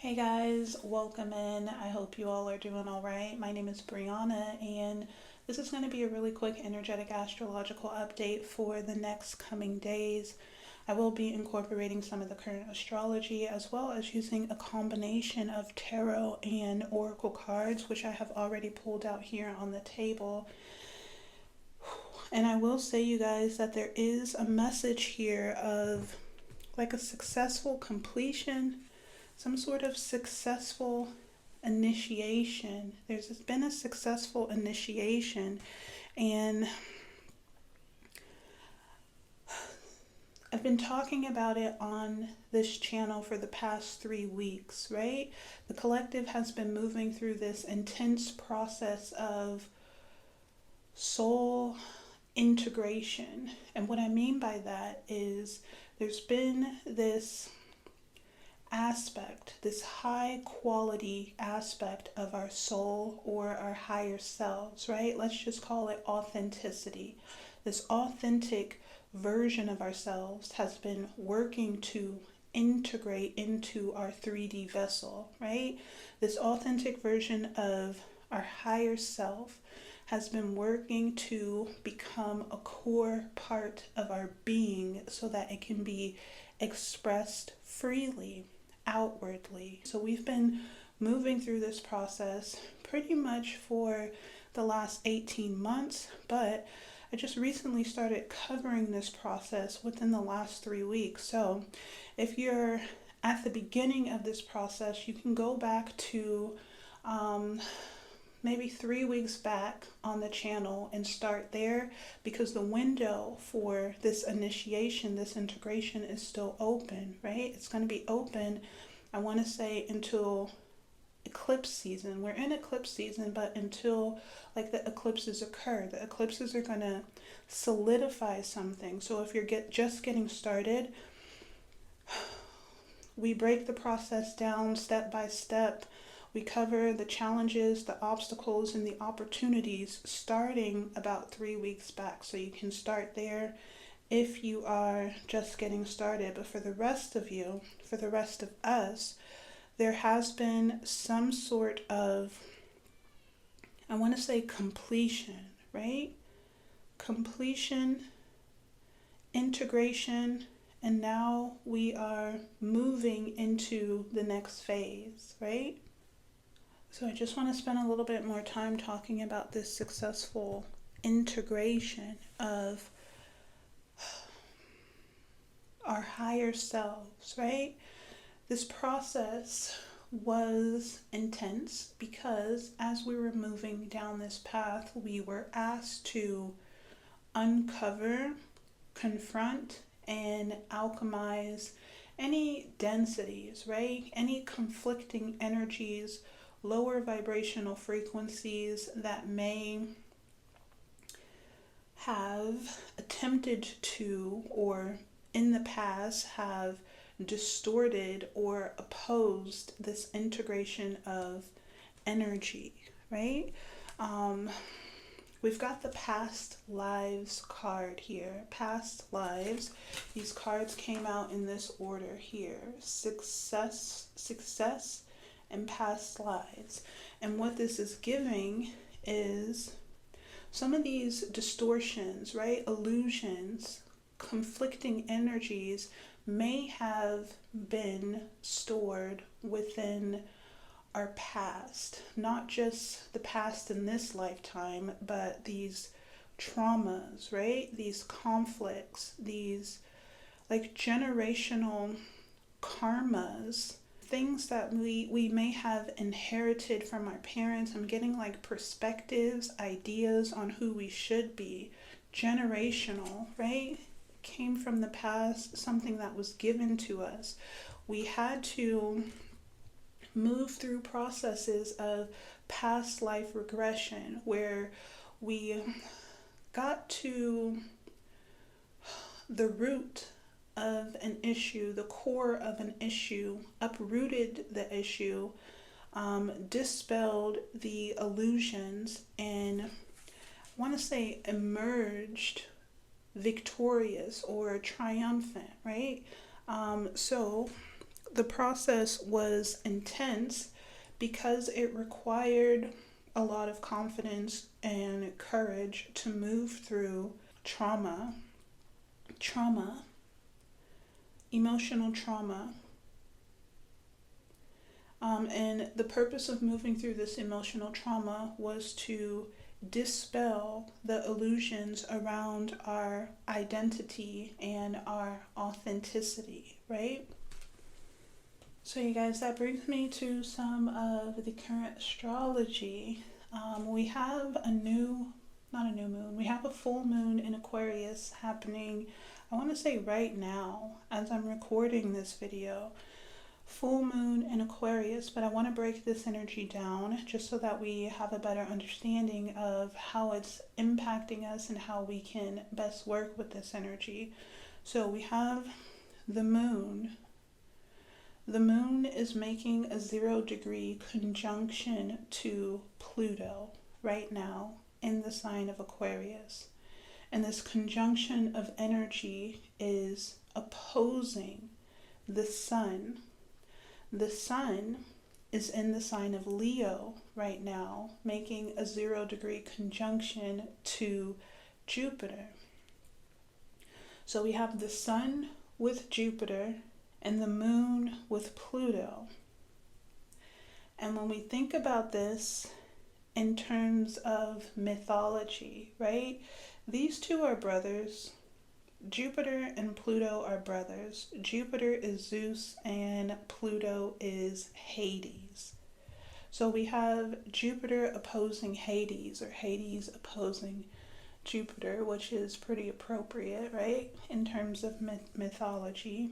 Hey guys, welcome in. I hope you all are doing all right. My name is Brianna, and this is going to be a really quick energetic astrological update for the next coming days. I will be incorporating some of the current astrology as well as using a combination of tarot and oracle cards, which I have already pulled out here on the table. And I will say, you guys, that there is a message here of like a successful completion, some sort of successful initiation. There's been a successful initiation, and I've been talking about it on this channel for the past 3 weeks, right? The collective has been moving through this intense process of soul integration. And what I mean by that is there's been this aspect, this high quality aspect of our soul or our higher selves, right? Let's just call it authenticity. This authentic version of ourselves has been working to integrate into our 3D vessel, right? This authentic version of our higher self has been working to become a core part of our being so that it can be expressed freely outwardly. So we've been moving through this process pretty much for the last 18 months, but I just recently started covering this process within the last 3 weeks. So if you're at the beginning of this process, you can go back to maybe 3 weeks back on the channel and start there, because the window for this initiation, this integration is still open, right? It's going to be open, I want to say, until eclipse season. We're in eclipse season, but until like the eclipses occur. The eclipses are going to solidify something. So if you're just getting started, we break the process down step by step. We cover the challenges, the obstacles, and the opportunities starting about 3 weeks back. So you can start there if you are just getting started. But for the rest of you, for the rest of us, there has been some sort of, I want to say, completion, right? Completion, integration, and now we are moving into the next phase, right? So I just want to spend a little bit more time talking about this successful integration of our higher selves, right? This process was intense because as we were moving down this path, we were asked to uncover, confront, and alchemize any densities, right? Any conflicting energies, lower vibrational frequencies that may have attempted to, or in the past have distorted or opposed this integration of energy, right? We've got the past lives card here. Past lives. These cards came out in this order here. Success, and past lives. And what this is giving is some of these distortions, right? Illusions, conflicting energies may have been stored within our past. Not just the past in this lifetime, but these traumas, right? These conflicts, these like generational karmas, things that we may have inherited from our parents. I'm getting like perspectives, ideas on who we should be. Generational, right? Came from the past, something that was given to us. We had to move through processes of past life regression where we got to the root of an issue, the core of an issue, uprooted the issue, dispelled the illusions, and I want to say emerged victorious or triumphant, right? So The process was intense because it required a lot of confidence and courage to move through trauma, emotional trauma. And the purpose of moving through this emotional trauma was to dispel the illusions around our identity and our authenticity, right? So you guys, that brings me to some of the current astrology. We have not a new moon, we have a full moon in Aquarius happening, I want to say right now, as I'm recording this video. Full moon in Aquarius, but I want to break this energy down just so that we have a better understanding of how it's impacting us and how we can best work with this energy. So we have the moon. The moon is making a 0-degree conjunction to Pluto right now in the sign of Aquarius. And this conjunction of energy is opposing the sun. The sun is in the sign of Leo right now, making a 0-degree conjunction to Jupiter. So we have the sun with Jupiter and the moon with Pluto. And when we think about this in terms of mythology, right? These two are brothers. Jupiter and Pluto are brothers. Jupiter is Zeus and Pluto is Hades. So we have Jupiter opposing Hades, or Hades opposing Jupiter, which is pretty appropriate, right, in terms of mythology.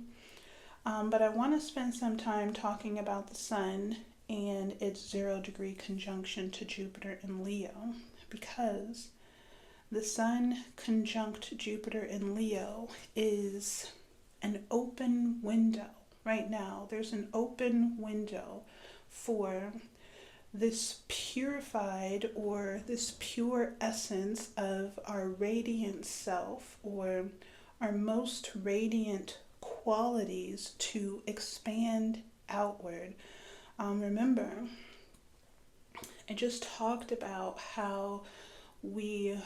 But I want to spend some time talking about the sun and its 0-degree conjunction to Jupiter in Leo, because the sun conjunct Jupiter in Leo is an open window right now. There's an open window for this purified, or this pure essence of our radiant self, or our most radiant qualities to expand outward. Remember, I just talked about how we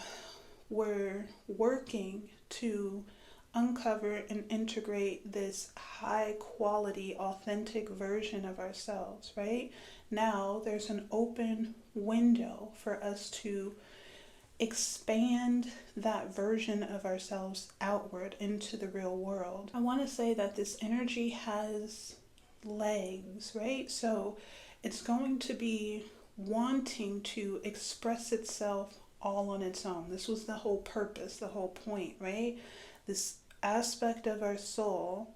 were working to uncover and integrate this high quality, authentic version of ourselves, right? Now there's an open window for us to expand that version of ourselves outward into the real world. I want to say that this energy has legs, right? So it's going to be wanting to express itself all on its own. This was the whole purpose, the whole point, right? This aspect of our soul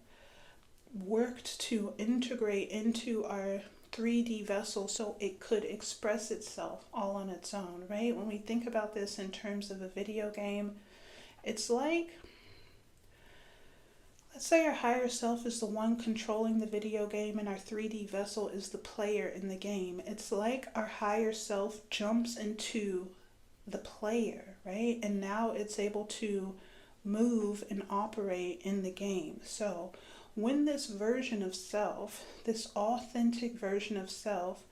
worked to integrate into our 3D vessel so it could express itself all on its own, right? When we think about this in terms of a video game, it's like, let's say our higher self is the one controlling the video game and our 3D vessel is the player in the game. It's like our higher self jumps into the player, right? And now it's able to move and operate in the game. So when this version of self, this authentic version of self,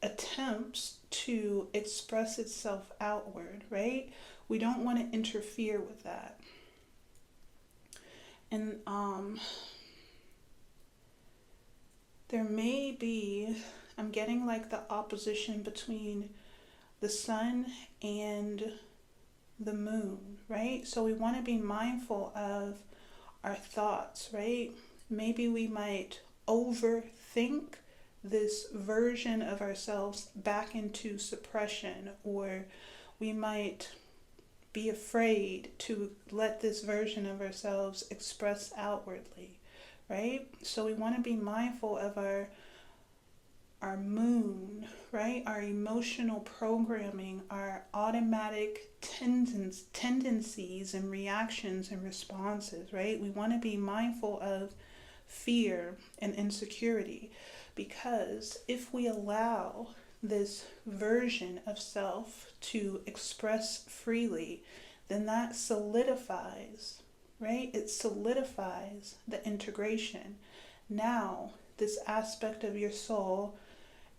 attempts to express itself outward, right? We don't want to interfere with that. And there may be, I'm getting like the opposition between the sun and the moon, right? So we want to be mindful of our thoughts, right? Maybe we might overthink this version of ourselves back into suppression, or we might be afraid to let this version of ourselves express outwardly, right? So we want to be mindful of our moon, right? Our emotional programming, our automatic tendencies and reactions and responses, right? We want to be mindful of fear and insecurity, because if we allow this version of self to express freely, then that solidifies, right? It solidifies the integration. Now, this aspect of your soul,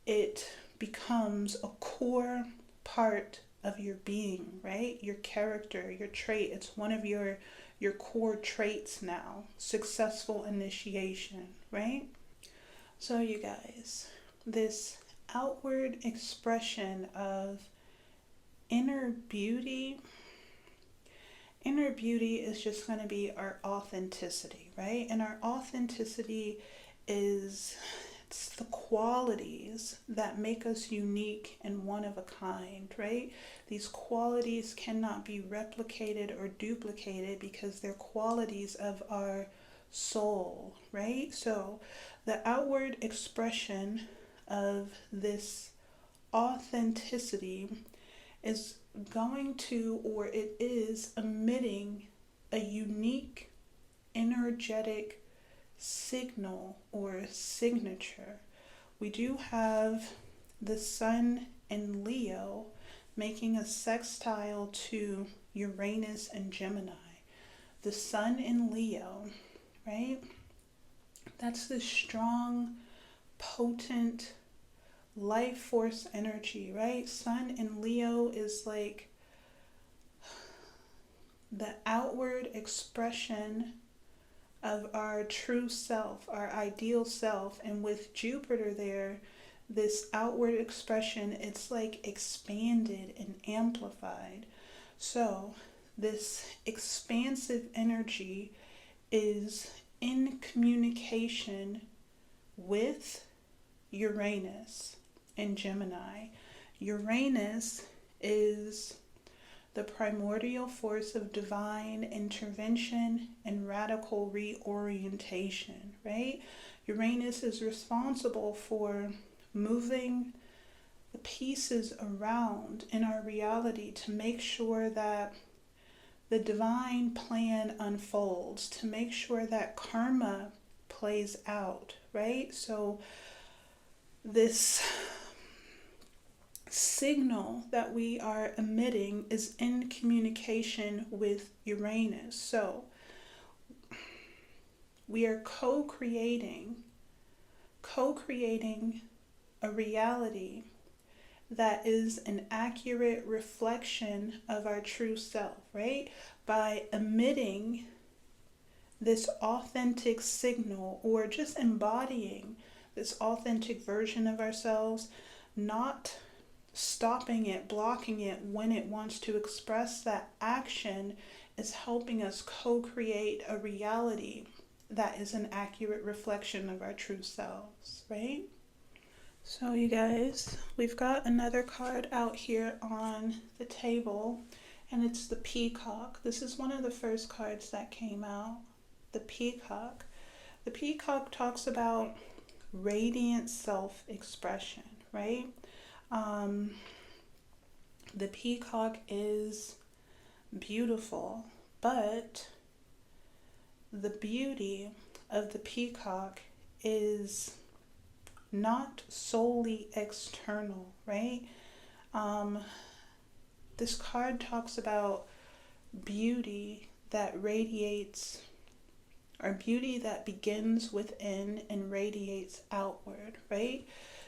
it becomes a core part of your being, right? Your character, your trait. It's one of your core traits now. Successful initiation, right? So you guys, this outward expression of inner beauty is just going to be our authenticity, right? And our authenticity is, it's the qualities that make us unique and one of a kind, right? These qualities cannot be replicated or duplicated because they're qualities of our soul, right? So the outward expression of this authenticity is going to, or it is emitting a unique energetic signal or signature. We do have the sun in Leo making a sextile to Uranus and Gemini. The sun in Leo, right? That's the strong, potent life force energy, right? Sun in Leo is like the outward expression of our true self, our ideal self. And with Jupiter there, this outward expression, it's like expanded and amplified. So this expansive energy is in communication with Uranus and Gemini. Uranus is the primordial force of divine intervention and radical reorientation, right? Uranus is responsible for moving the pieces around in our reality to make sure that the divine plan unfolds, to make sure that karma plays out, right? So this signal that we are emitting is in communication with Uranus. So we are co-creating a reality that is an accurate reflection of our true self, right? By emitting this authentic signal, or just embodying this authentic version of ourselves, not stopping it, blocking it when it wants to express, that action is helping us co-create a reality that is an accurate reflection of our true selves, right? So you guys, we've got another card out here on the table, and it's the Peacock. This is one of the first cards that came out, the Peacock. The Peacock talks about radiant self-expression, right? The peacock is beautiful, but the beauty of the peacock is not solely external, right? This card talks about beauty that radiates, or beauty that begins within and radiates outward, right?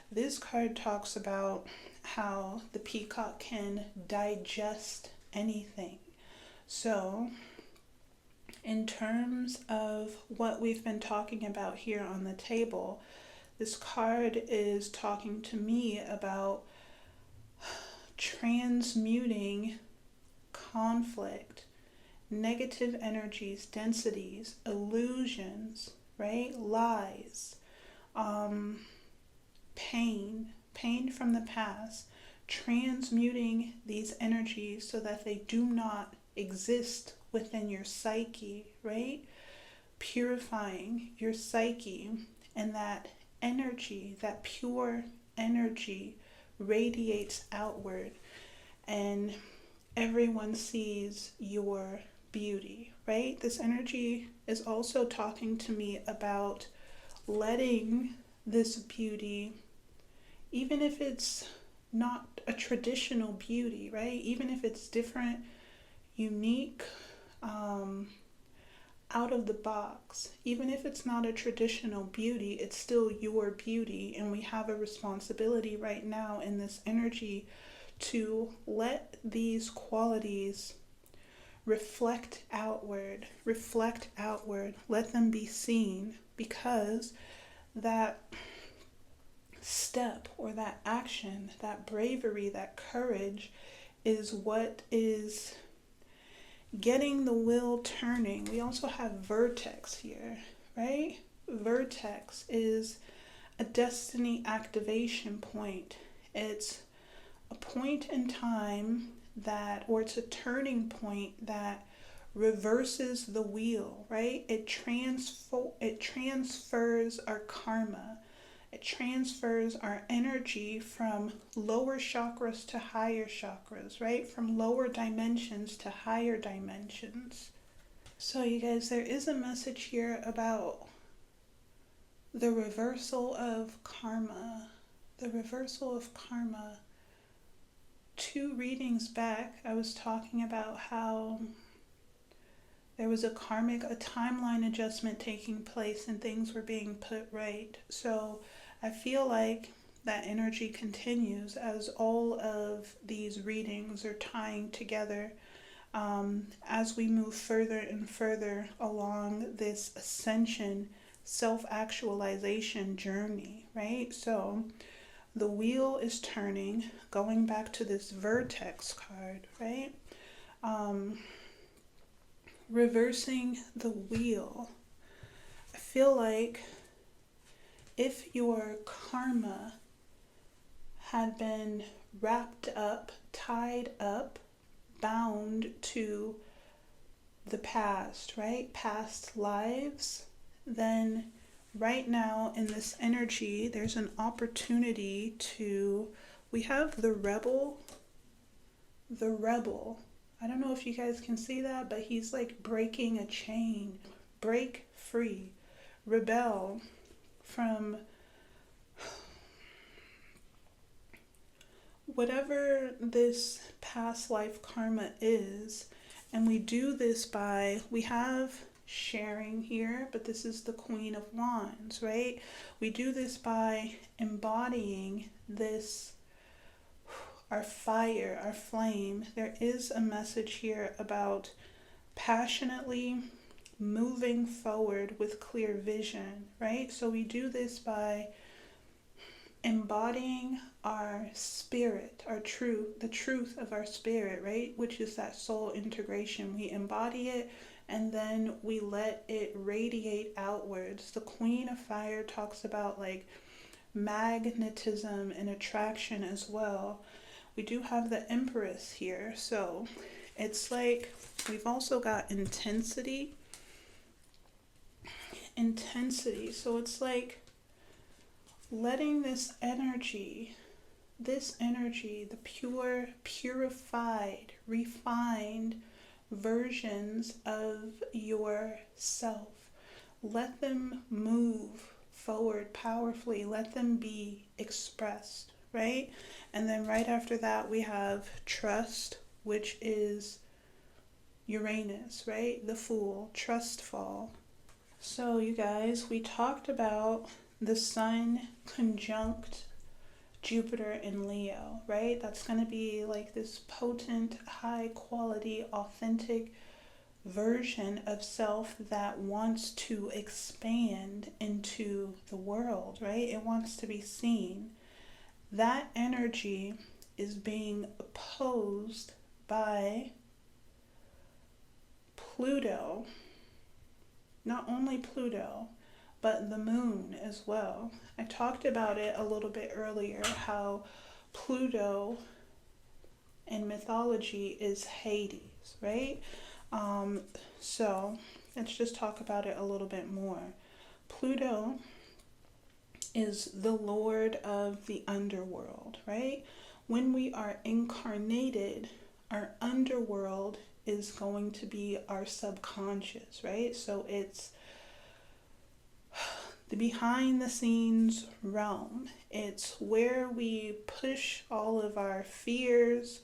This card talks about how the peacock can digest anything. So, in terms of what we've been talking about here on the table, this card is talking to me about transmuting conflict, negative energies, densities, illusions, right? Lies, pain from the past, transmuting these energies so that they do not exist within your psyche, right? Purifying your psyche, and that energy, that pure energy radiates outward, and everyone sees your beauty, right? This energy is also talking to me about letting this beauty, even if it's not a traditional beauty, right? Even if it's different, unique, out of the box. Even if it's not a traditional beauty, it's still your beauty, and we have a responsibility right now in this energy to let these qualities reflect outward, let them be seen, because that step or that action, that bravery, that courage is what is getting the wheel turning. We also have vertex here, right? Vertex is a destiny activation point. It's a point in time that, or it's a turning point that reverses the wheel, right? It transfers our karma. It transfers our energy from lower chakras to higher chakras, right? From lower dimensions to higher dimensions. So you guys, there is a message here about the reversal of karma. The reversal of karma. 2 readings back, I was talking about how there was a timeline adjustment taking place and things were being put right. So I feel like that energy continues as all of these readings are tying together as we move further and further along this ascension, self-actualization journey, right? So the wheel is turning, going back to this vertex card, right? Reversing the wheel. I feel like if your karma had been wrapped up, tied up, bound to the past, right? Past lives, then right now in this energy, there's an opportunity to, we have the rebel. I don't know if you guys can see that, but he's like breaking a chain. Break free. Rebel from whatever this past life karma is. And we do this by, we have sharing here, but this is the Queen of Wands, right? We do this by embodying this, our fire, our flame. There is a message here about passionately moving forward with clear vision, right? So we do this by embodying our spirit, our truth, the truth of our spirit, right? Which is that soul integration. We embody it and then we let it radiate outwards. The Queen of Fire talks about like magnetism and attraction as well. We do have the Empress here, so it's like we've also got intensity. So it's like letting this energy, the pure, purified, refined versions of yourself, let them move forward powerfully, let them be expressed, right? And then right after that we have trust, which is Uranus, right? The Fool, trustful. So you guys, we talked about the Sun conjunct Jupiter in Leo, right? That's going to be like this potent, high quality, authentic version of self that wants to expand into the world, right? It wants to be seen. That energy is being opposed by Pluto. Not only Pluto, but the moon as well. I talked about it a little bit earlier, how Pluto in mythology is Hades, right? So let's just talk about it a little bit more. Pluto is the lord of the underworld, right? When we are incarnated, our underworld is going to be our subconscious, right? So it's the behind the scenes realm. It's where we push all of our fears,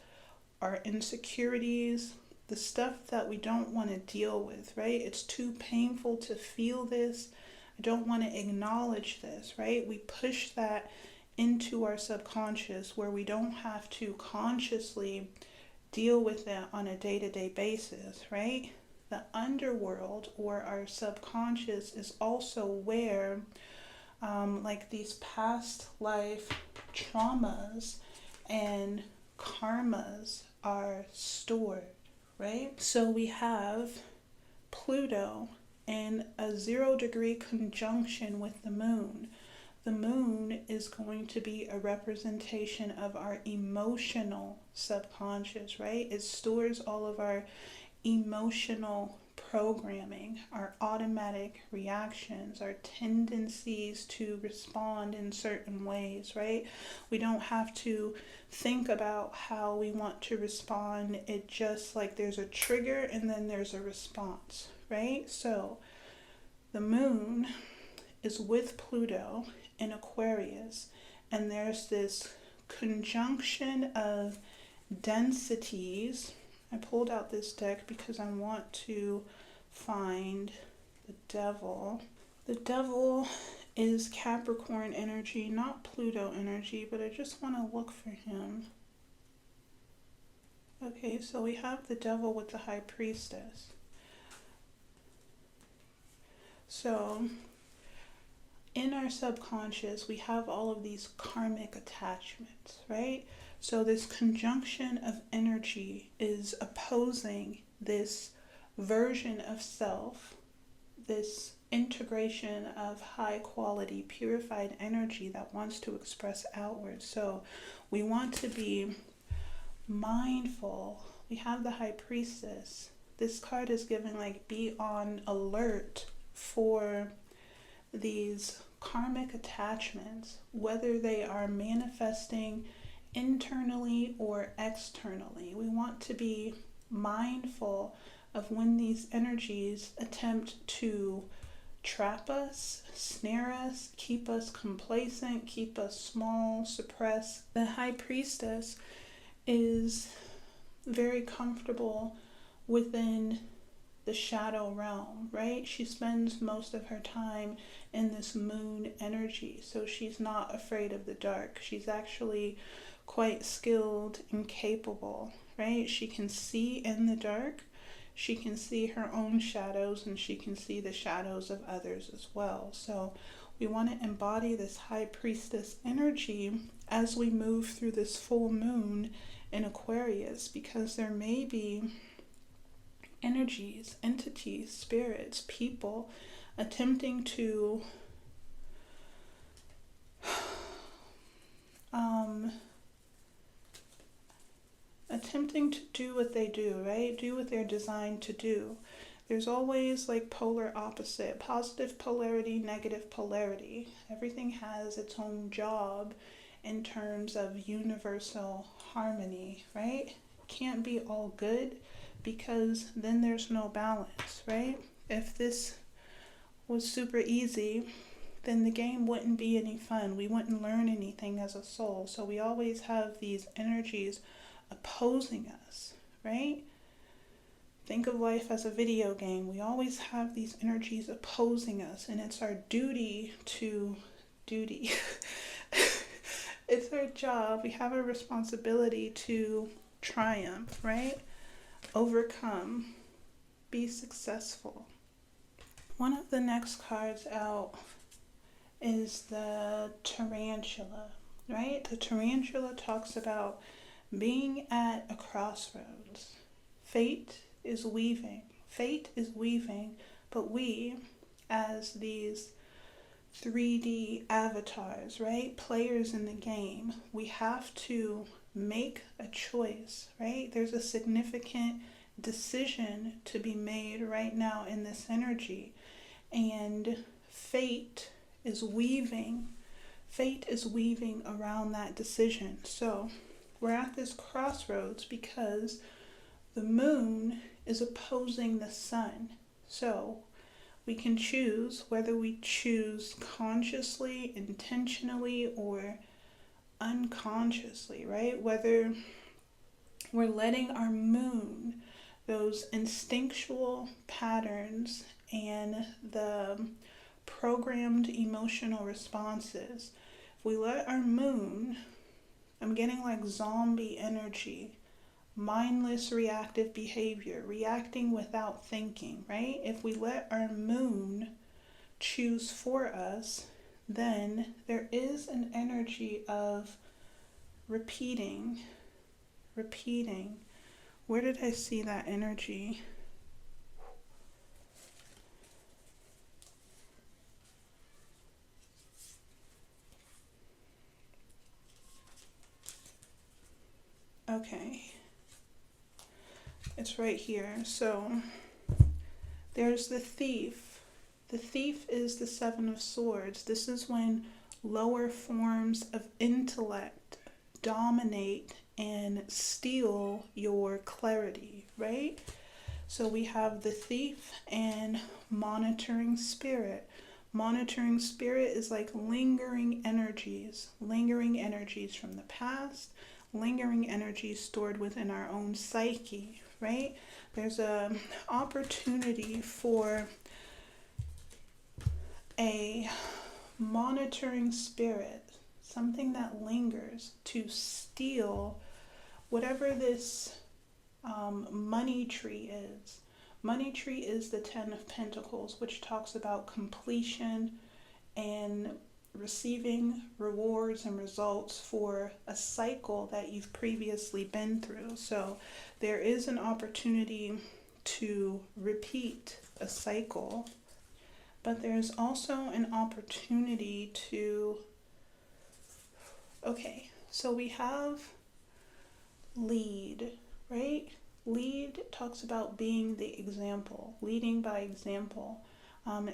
our insecurities, the stuff that we don't want to deal with, right? It's too painful to feel this. I don't want to acknowledge this, right? We push that into our subconscious where we don't have to consciously deal with it on a day-to-day basis, right? The underworld, or our subconscious, is also where like these past life traumas and karmas are stored, right? So we have Pluto in a 0-degree conjunction with the moon. The moon is going to be a representation of our emotional subconscious, right? It stores all of our emotional programming, our automatic reactions, our tendencies to respond in certain ways, right? We don't have to think about how we want to respond. It just, like, there's a trigger and then there's a response, right? So the moon is with Pluto in Aquarius, and there's this conjunction of densities. I pulled out this deck because I want to find the devil. The devil is Capricorn energy, not Pluto energy, but I just want to look for him. Okay, so we have the devil with the high priestess. So in our subconscious, we have all of these karmic attachments, right? So this conjunction of energy is opposing this version of self, this integration of high quality, purified energy that wants to express outward. So we want to be mindful. We have the high priestess. This card is given, like, be on alert for these karmic attachments, whether they are manifesting internally or externally. We want to be mindful of when these energies attempt to trap us, snare us, keep us complacent, keep us small, suppress. The high priestess is very comfortable within the shadow realm, right? She spends most of her time in this moon energy, so she's not afraid of the dark. She's actually quite skilled and capable, right? She can see in the dark, she can see her own shadows, and she can see the shadows of others as well. So we want to embody this high priestess energy as we move through this full moon in Aquarius, because there may be energies, entities, spirits, people attempting to do what they do, right? Do what they're designed to do. There's always, like, polar opposite, positive polarity, negative polarity. Everything has its own job in terms of universal harmony, right? Can't be all good, because then there's no balance, right? If this was super easy, then the game wouldn't be any fun. We wouldn't learn anything as a soul. So we always have these energies opposing us, right? Think of life as a video game. We always have these energies opposing us, and it's our duty. It's our job. We have a responsibility to triumph, right? Overcome, be successful. One of the next cards out is the tarantula, right? The tarantula talks about being at a crossroads. Fate is weaving, but we, as these 3D avatars, right? Players in the game, we have to make a choice, right? There's a significant decision to be made right now in this energy, and fate is weaving around that decision. So we're at this crossroads because the moon is opposing the sun. So we can choose whether we choose consciously, intentionally, or unconsciously, right? Whether we're letting our moon those instinctual patterns and the programmed emotional responses. If we let our moon, I'm getting like zombie energy, mindless reactive behavior, reacting without thinking, right? If we let our moon choose for us, then there is an energy of repeating. Where did I see that energy? Okay. It's right here. So there's the thief. The thief is the Seven of Swords. This is when lower forms of intellect dominate and steal your clarity, right? So we have the thief and monitoring spirit. Monitoring spirit is like lingering energies from the past, lingering energies stored within our own psyche, right? There's an opportunity for a monitoring spirit, something that lingers, to steal whatever this money tree is. Money tree is the Ten of Pentacles, which talks about completion and receiving rewards and results for a cycle that you've previously been through. So there is an opportunity to repeat a cycle, but there's also an opportunity to, okay, so we have lead, right? Lead talks about being the example, leading by example.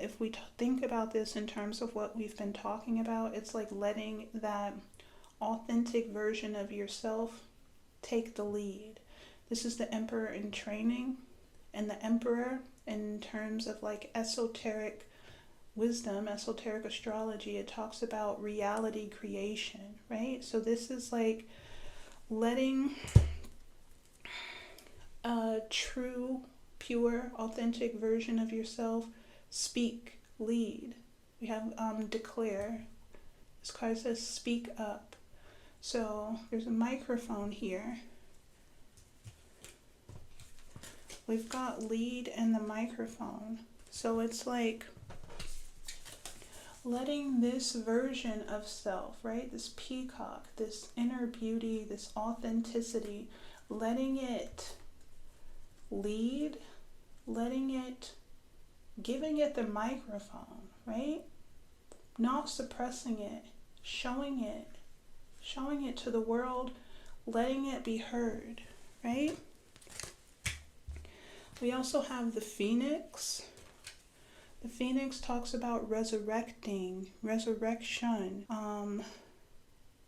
If we think about this in terms of what we've been talking about, it's like letting that authentic version of yourself take the lead. This is the Emperor in training, and the Emperor in terms of like esoteric wisdom, esoteric astrology, it talks about reality creation, right? So this is like letting a true, pure, authentic version of yourself speak, lead. We have declare. This card says speak up. So there's a microphone here. We've got lead and the microphone. So it's like letting this version of self, right? This peacock, this inner beauty, this authenticity, letting it lead, giving it the microphone, right? Not suppressing it, showing it to the world, letting it be heard, right? We also have the Phoenix. The Phoenix talks about resurrection,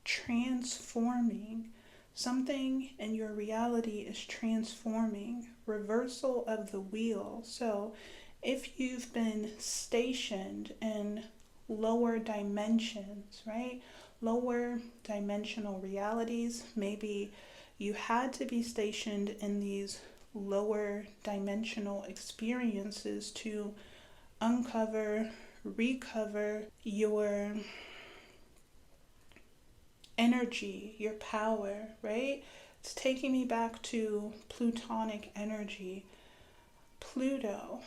transforming. Something in your reality is transforming, reversal of the wheel. So if you've been stationed in lower dimensions, right? Lower dimensional realities, maybe you had to be stationed in these lower dimensional experiences to uncover, recover your energy, your power, right? It's taking me back to Plutonic energy. Pluto,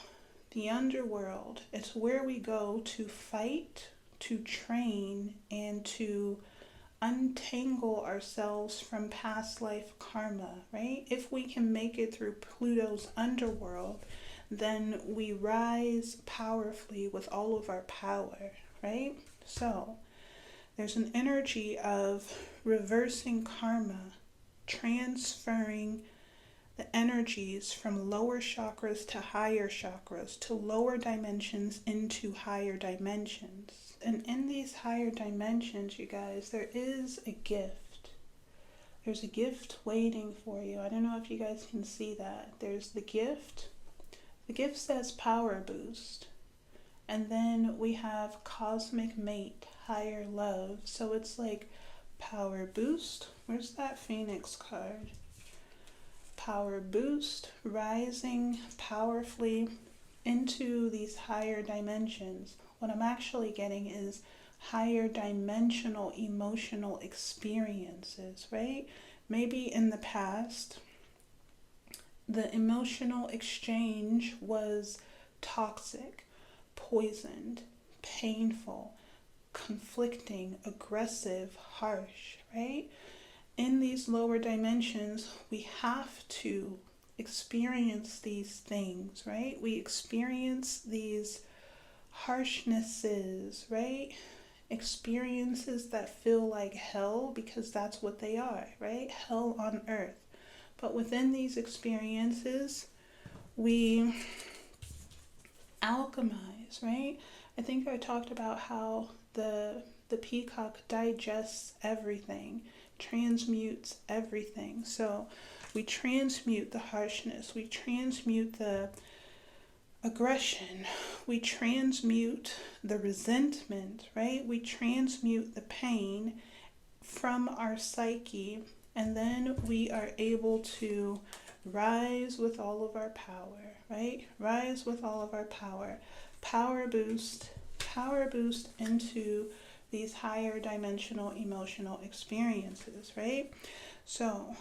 the underworld, it's where we go to fight, to train, and to untangle ourselves from past life karma, right? If we can make it through Pluto's underworld, then we rise powerfully with all of our power, right? So there's an energy of reversing karma, transferring the energies from lower chakras to higher chakras, to lower dimensions into higher dimensions. And in these higher dimensions, you guys, there is a gift. There's a gift waiting for you. I don't know if you guys can see that. There's the gift. The gift says power boost. And then we have cosmic mate, higher love. So it's like power boost. Where's that Phoenix card? power boost, rising powerfully into these higher dimensions. What I'm actually getting is higher dimensional emotional experiences, right? Maybe in the past, the emotional exchange was toxic, poisoned, painful, conflicting, aggressive, harsh, right? In these lower dimensions, we have to experience these things, right? We experience these harshnesses, right? Experiences that feel like hell, because that's what they are, right? Hell on earth. But within these experiences, we alchemize, right? I think I talked about how the peacock digests everything, transmutes everything. So we transmute the harshness, we transmute the aggression, we transmute the resentment, right? We transmute the pain from our psyche, and then we are able to rise with all of our power, right? Rise with all of our power. Power boost into these higher dimensional emotional experiences, right? So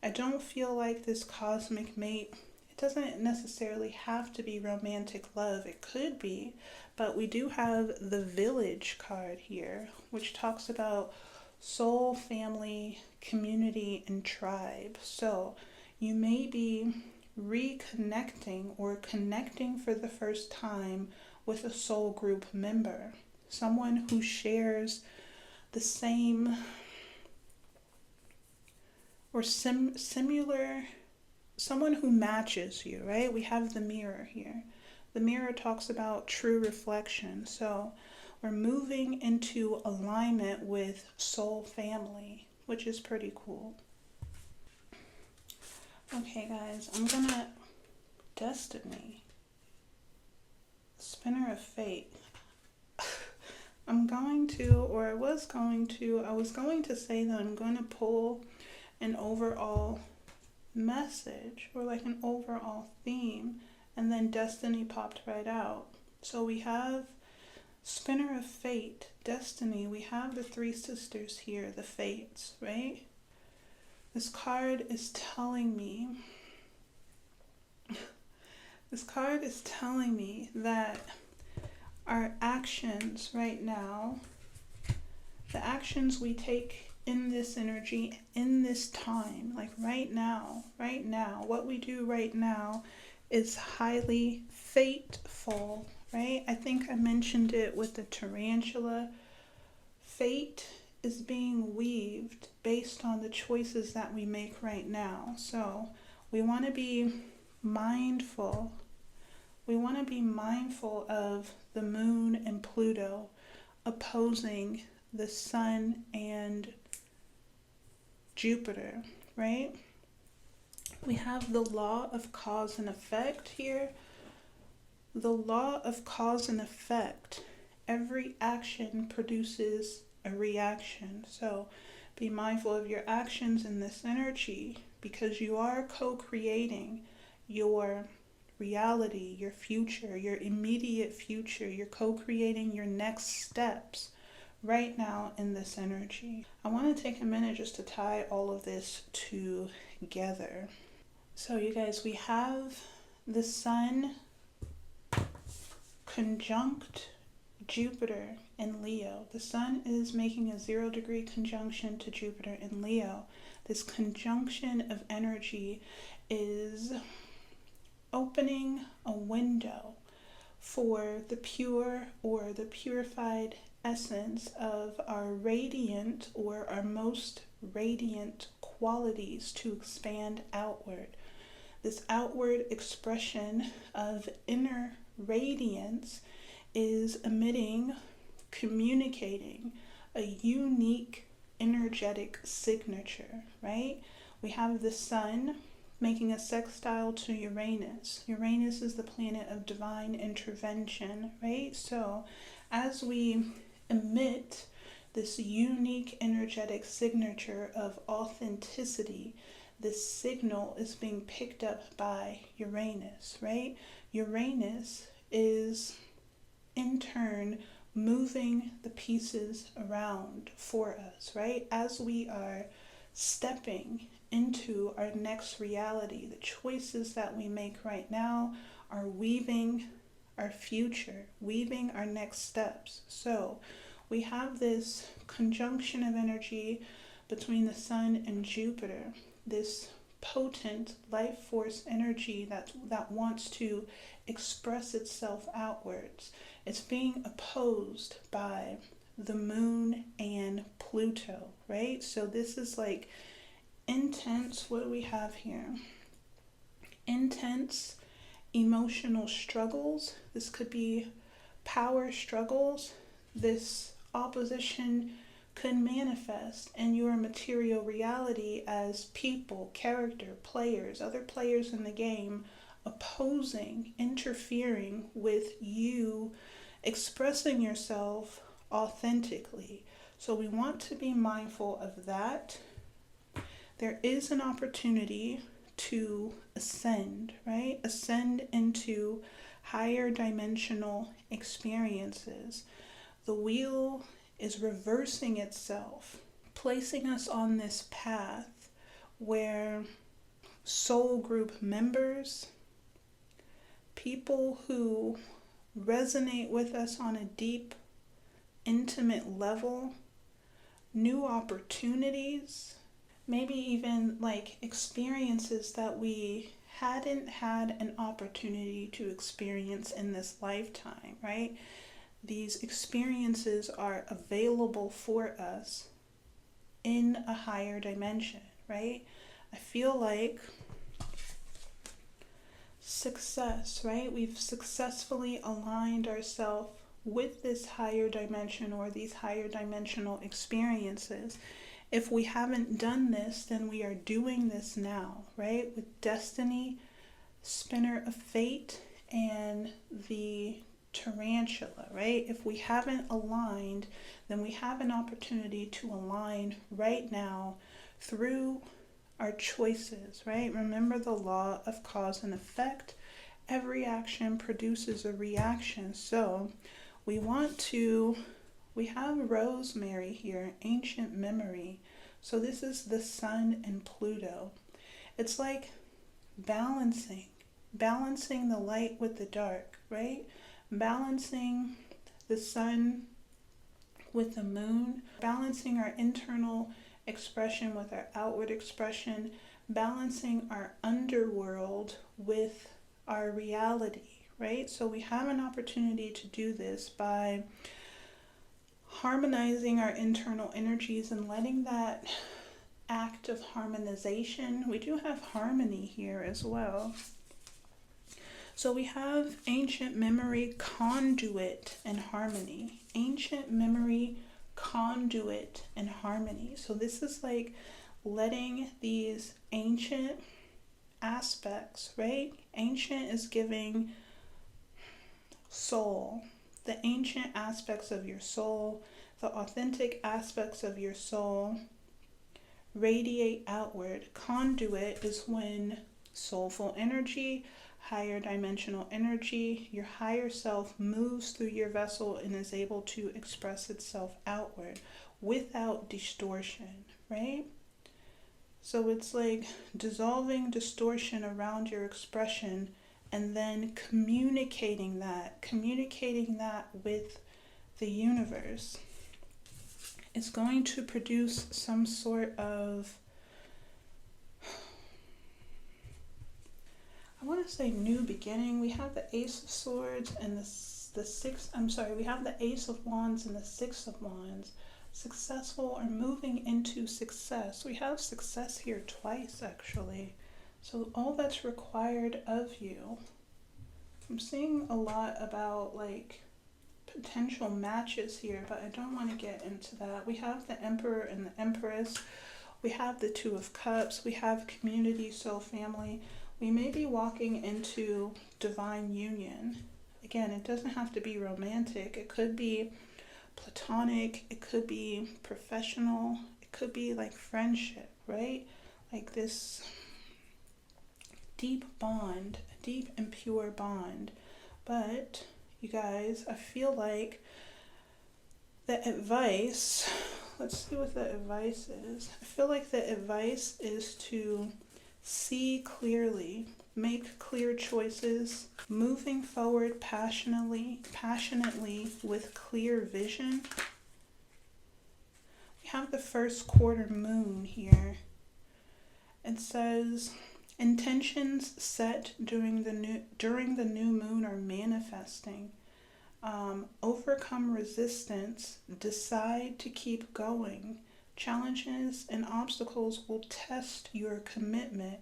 I don't feel like this cosmic mate, it doesn't necessarily have to be romantic love. It could be, but we do have the village card here, which talks about soul, family, community, and tribe. So you may be reconnecting or connecting for the first time with a soul group member, someone who shares the same or similar, someone who matches you, right? We have the mirror here. The mirror talks about true reflection. So we're moving into alignment with soul family, which is pretty cool. Okay, guys, I'm gonna destiny. Spinner of fate. I was going to say that I'm going to pull an overall message or like an overall theme, and then destiny popped right out. So we have Spinner of fate, destiny. We have the three sisters here, the fates, right? This card is telling me that our actions right now, the actions we take in this energy, in this time, like right now, what we do right now is highly fateful, right? I think I mentioned it with the tarantula. Fate is being weaved based on the choices that we make right now. So we want to be mindful. We want to be mindful of the moon and Pluto opposing the sun and Jupiter, right? We have the law of cause and effect here. The law of cause and effect. Every action produces a reaction. So be mindful of your actions in this energy, because you are co-creating your reality, your future, your immediate future. You're co-creating your next steps right now in this energy. I want to take a minute just to tie all of this together. So you guys, we have the sun conjunct Jupiter in Leo. The sun is making a 0-degree conjunction to Jupiter in Leo. This conjunction of energy is opening a window for the pure or the purified essence of our radiant or our most radiant qualities to expand outward. This outward expression of inner radiance is emitting, communicating a unique energetic signature, right? We have the sun making a sextile to Uranus. Uranus is the planet of divine intervention, right? So as we emit this unique energetic signature of authenticity, this signal is being picked up by Uranus, right? Uranus is in turn moving the pieces around for us, right? As we are stepping into our next reality, the choices that we make right now are weaving our future, weaving our next steps. So we have this conjunction of energy between the Sun and Jupiter, this potent life force energy that wants to express itself outwards. It's being opposed by the Moon and Pluto, right? So this is like intense, what do we have here? Intense emotional struggles. This could be power struggles. This opposition could manifest in your material reality as people, character, players, other players in the game opposing, interfering with you expressing yourself authentically. So we want to be mindful of that. There is an opportunity to ascend, right? Ascend into higher dimensional experiences. The wheel is reversing itself, placing us on this path where soul group members, people who resonate with us on a deep, intimate level, new opportunities, maybe even like experiences that we hadn't had an opportunity to experience in this lifetime, right? These experiences are available for us in a higher dimension, right? I feel like success, right? We've successfully aligned ourselves with this higher dimension or these higher dimensional experiences. If we haven't done this, then we are doing this now, right? With destiny, spinner of fate, and the tarantula, right? If we haven't aligned, then we have an opportunity to align right now through our choices, right? Remember the law of cause and effect. Every action produces a reaction. So we have rosemary here, ancient memory. So this is the Sun and Pluto. It's like balancing the light with the dark, right? Balancing the sun with the moon, balancing our internal expression with our outward expression, balancing our underworld with our reality, right? So we have an opportunity to do this by harmonizing our internal energies and letting that act of harmonization. We do have harmony here as well. So we have ancient memory, conduit, and harmony. Ancient memory, conduit, and harmony. So this is like letting these ancient aspects, right? Ancient is giving soul, the ancient aspects of your soul, the authentic aspects of your soul radiate outward. Conduit is when soulful energy, higher dimensional energy, your higher self moves through your vessel and is able to express itself outward without distortion, right? So it's like dissolving distortion around your expression and then communicating that with the universe. It's going to produce some sort of, I want to say, new beginning. We have the Ace of Swords and we have the Ace of Wands and the Six of Wands. Successful or moving into success. We have success here twice, actually. So all that's required of you. I'm seeing a lot about like potential matches here, but I don't want to get into that. We have the Emperor and the Empress. We have the Two of Cups. We have community, soul, family. We may be walking into divine union. Again, it doesn't have to be romantic. It could be platonic. It could be professional. It could be like friendship, right? like this deep bond, a deep and pure bond. But you guys, I feel like the advice, let's see what the advice is. I feel like the advice is to see clearly, make clear choices, moving forward passionately with clear vision. We have the first quarter moon here. It says intentions set during the new moon are manifesting. Overcome resistance, decide to keep going. Challenges and obstacles will test your commitment.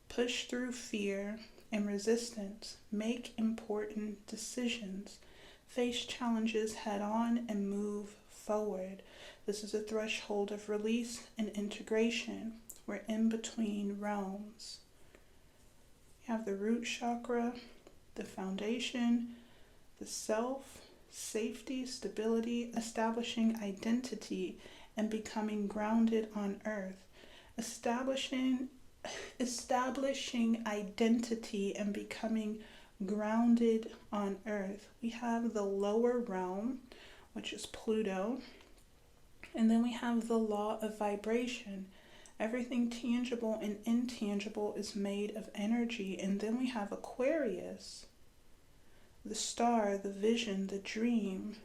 Push through fear and resistance. Make important decisions. Face challenges head on and move forward. This is a threshold of release and integration. We're in between realms. You have the root chakra, the foundation, the self, safety, stability, establishing identity, and becoming grounded on earth. Establishing identity and becoming grounded on earth. We have the lower realm, which is Pluto, and then we have the law of vibration. Everything tangible and intangible is made of energy. And then we have Aquarius, the star, the vision, the dream,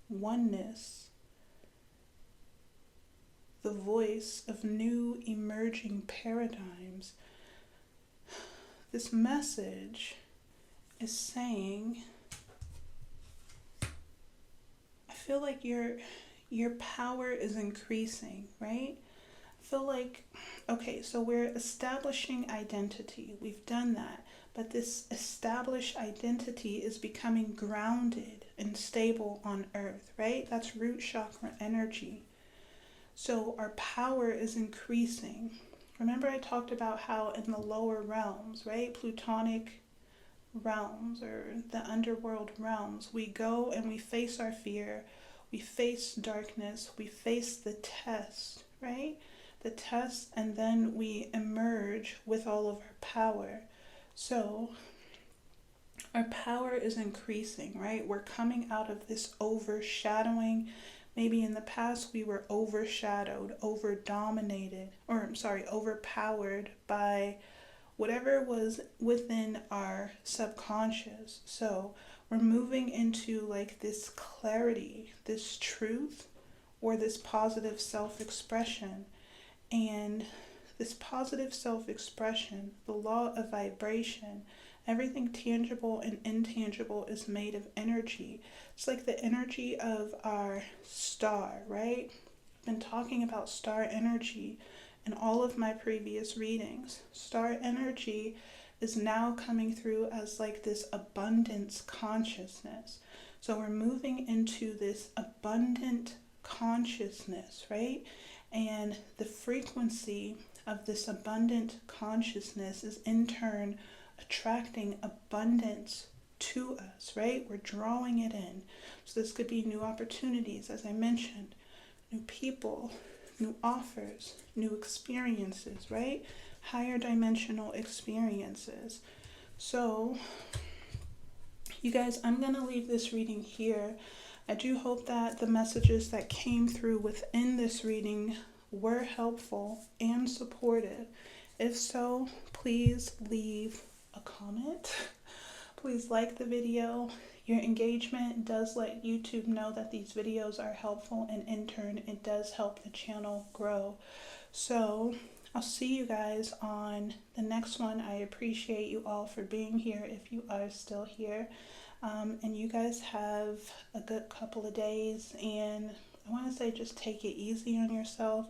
oneness, the voice of new emerging paradigms. This message is saying, I feel like your power is increasing, right? I feel like, okay, so we're establishing identity. We've done that. But this established identity is becoming grounded and stable on earth, right? That's root chakra energy. So our power is increasing. Remember I talked about how in the lower realms, right? Plutonic realms or the underworld realms, we go and we face our fear. We face darkness. We face the test, right? The test, and then we emerge with all of our power. So our power is increasing, right? We're coming out of this overshadowing. Maybe in the past we were overshadowed, overpowered by whatever was within our subconscious. So we're moving into like this clarity, this truth, or this positive self-expression. And this positive self-expression, the law of vibration, everything tangible and intangible is made of energy. It's like the energy of our star, right? I've been talking about star energy in all of my previous readings. Star energy is now coming through as like this abundance consciousness. So we're moving into this abundant consciousness, right? And the frequency of this abundant consciousness is in turn attracting abundance to us, right? We're drawing it in. So this could be new opportunities, as I mentioned, new people, new offers, new experiences, right? Higher dimensional experiences. So, you guys, I'm going to leave this reading here. I do hope that the messages that came through within this reading were helpful and supportive. If so, please leave a comment. Please like the video. Your engagement does let YouTube know that these videos are helpful, and in turn, it does help the channel grow. So I'll see you guys on the next one. I appreciate you all for being here if you are still here. And you guys have a good couple of days, and I want to say just take it easy on yourself.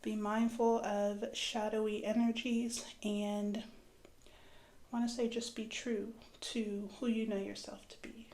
Be mindful of shadowy energies, and I want to say just be true to who you know yourself to be.